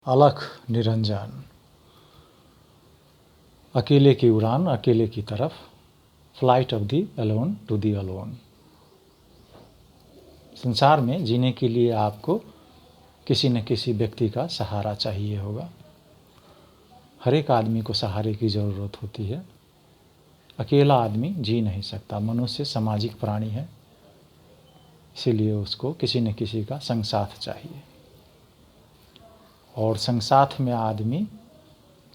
अलख निरंजन। अकेले की उड़ान अकेले की तरफ, flight of the alone to the alone. संसार में जीने के लिए आपको किसी न किसी व्यक्ति का सहारा चाहिए होगा। हर एक आदमी को सहारे की ज़रूरत होती है। अकेला आदमी जी नहीं सकता। मनुष्य सामाजिक प्राणी है, इसीलिए उसको किसी न किसी का संग साथ चाहिए। और संग साथ में आदमी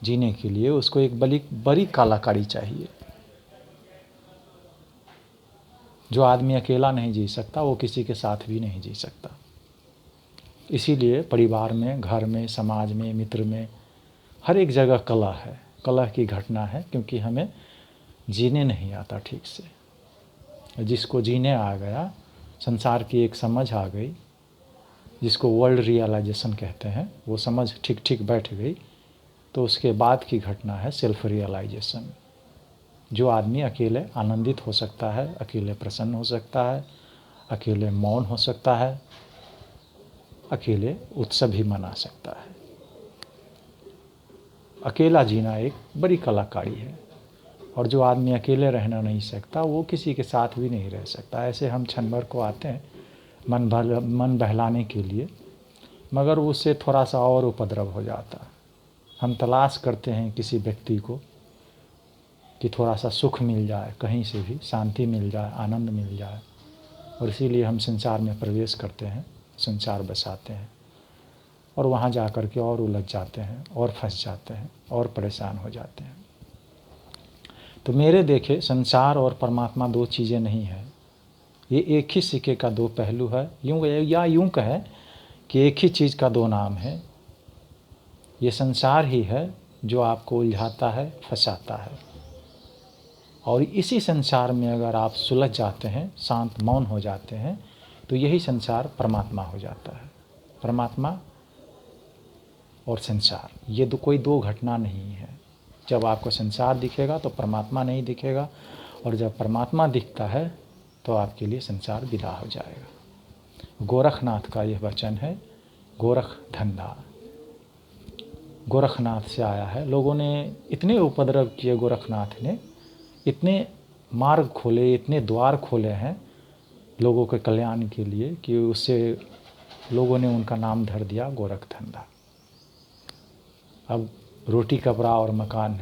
जीने के लिए उसको एक बड़ी कलाकारी चाहिए। जो आदमी अकेला नहीं जी सकता वो किसी के साथ भी नहीं जी सकता। इसीलिए परिवार में, घर में, समाज में, मित्र में, हर एक जगह कलह है, कलह की घटना है, क्योंकि हमें जीने नहीं आता ठीक से। जिसको जीने आ गया, संसार की एक समझ आ गई, जिसको वर्ल्ड रियलाइजेशन कहते हैं, वो समझ ठीक ठीक बैठ गई, तो उसके बाद की घटना है सेल्फ रियलाइजेशन। जो आदमी अकेले आनंदित हो सकता है, अकेले प्रसन्न हो सकता है, अकेले मौन हो सकता है, अकेले उत्सव भी मना सकता है। अकेला जीना एक बड़ी कलाकारी है। और जो आदमी अकेले रहना नहीं सकता वो किसी के साथ भी नहीं रह सकता। ऐसे हम क्षण भर को आते हैं मन बहलाने के लिए, मगर उससे थोड़ा सा और उपद्रव हो जाता। हम तलाश करते हैं किसी व्यक्ति को कि थोड़ा सा सुख मिल जाए, कहीं से भी शांति मिल जाए, आनंद मिल जाए, और इसीलिए हम संसार में प्रवेश करते हैं, संसार बसाते हैं, और वहाँ जा कर के और उलझ जाते हैं, और फंस जाते हैं, और परेशान हो जाते हैं। तो मेरे देखे संसार और परमात्मा दो चीज़ें नहीं है, ये एक ही सिक्के का दो पहलू है। यूँ कहें कि एक ही चीज़ का दो नाम है। ये संसार ही है जो आपको उलझाता है, फंसाता है, और इसी संसार में अगर आप सुलझ जाते हैं, शांत मौन हो जाते हैं, तो यही संसार परमात्मा हो जाता है। परमात्मा और संसार ये कोई दो घटना नहीं है। जब आपको संसार दिखेगा तो परमात्मा नहीं दिखेगा, और जब परमात्मा दिखता है तो आपके लिए संसार विदा हो जाएगा। गोरखनाथ का यह वचन है, गोरख धंधा। गोरखनाथ से आया है। लोगों ने इतने उपद्रव किए, गोरखनाथ ने इतने मार्ग खोले, इतने द्वार खोले हैं लोगों के कल्याण के लिए, कि उससे लोगों ने उनका नाम धर दिया गोरख धंधा। अब रोटी, कपड़ा और मकान,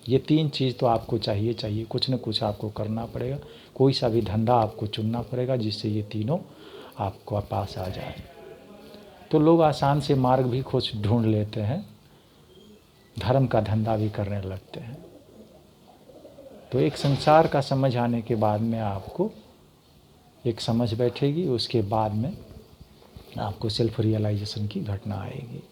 ये तीन चीज़ तो आपको चाहिए, कुछ न कुछ आपको करना पड़ेगा। कोई सा भी धंधा आपको चुनना पड़ेगा जिससे ये तीनों आपको पास आ जाए। तो लोग आसान से मार्ग भी खोज ढूंढ लेते हैं, धर्म का धंधा भी करने लगते हैं। तो एक संसार का समझ आने के बाद में आपको एक समझ बैठेगी, उसके बाद में आपको सेल्फ रियलाइजेशन की घटना आएगी।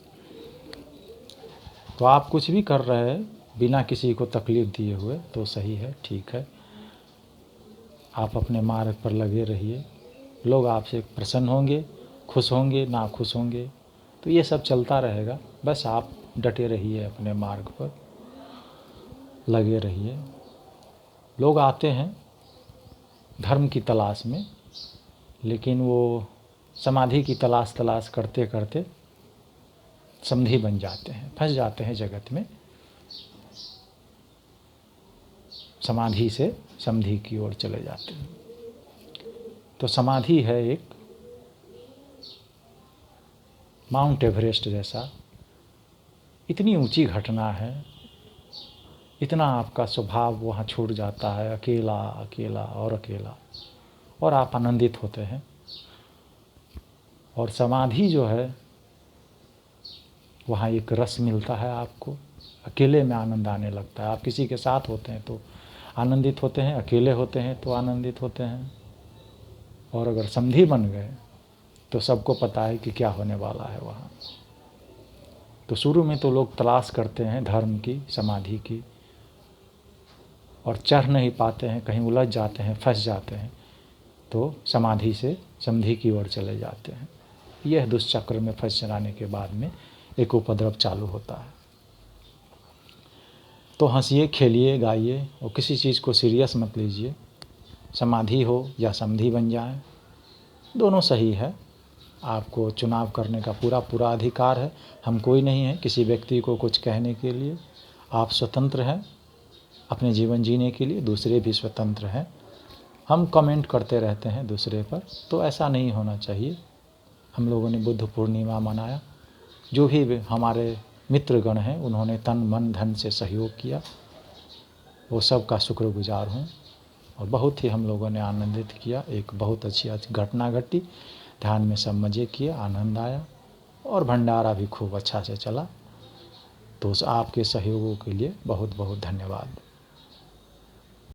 तो आप कुछ भी कर रहे हैं बिना किसी को तकलीफ़ दिए हुए तो सही है, ठीक है। आप अपने मार्ग पर लगे रहिए। लोग आपसे प्रसन्न होंगे, खुश होंगे, ना खुश होंगे, तो ये सब चलता रहेगा। बस आप डटे रहिए, अपने मार्ग पर लगे रहिए। लोग आते हैं धर्म की तलाश में, लेकिन वो समाधि की तलाश करते करते समधी बन जाते हैं, फंस जाते हैं जगत में। समाधि से समधी की ओर चले जाते हैं। तो समाधि है एक माउंट एवरेस्ट जैसा, इतनी ऊंची घटना है, इतना आपका स्वभाव वहाँ छूट जाता है, अकेला अकेला और अकेला, और आप आनंदित होते हैं। और समाधि जो है वहाँ एक रस मिलता है आपको, अकेले में आनंद आने लगता है। आप किसी के साथ होते हैं तो आनंदित होते हैं, अकेले होते हैं तो आनंदित होते हैं, और अगर समधी बन गए तो सबको पता है कि क्या होने वाला है वहाँ। तो शुरू में तो लोग तलाश करते हैं धर्म की, समाधि की, और चढ़ नहीं पाते हैं, कहीं उलझ जाते हैं, फंस जाते हैं, तो समाधि से समधी की ओर चले जाते हैं। यह दुष्चक्र में फंस जाने के बाद में एक उपद्रव चालू होता है। तो हंसिए, खेलिए, गाइए, और किसी चीज़ को सीरियस मत लीजिए। समाधि हो या समधी बन जाए, दोनों सही है। आपको चुनाव करने का पूरा पूरा अधिकार है। हम कोई नहीं है किसी व्यक्ति को कुछ कहने के लिए। आप स्वतंत्र हैं अपने जीवन जीने के लिए, दूसरे भी स्वतंत्र हैं। हम कमेंट करते रहते हैं दूसरे पर, तो ऐसा नहीं होना चाहिए। हम लोगों ने बुद्ध पूर्णिमा मनाया, जो भी हमारे मित्रगण हैं उन्होंने तन मन धन से सहयोग किया, वो सब का शुक्रगुजार हूँ। और बहुत ही हम लोगों ने आनंदित किया, एक बहुत अच्छी घटना घटी, ध्यान में सब मज़े किए, आनंद आया और भंडारा भी खूब अच्छा से चला। तो उस आपके सहयोगों के लिए बहुत बहुत धन्यवाद।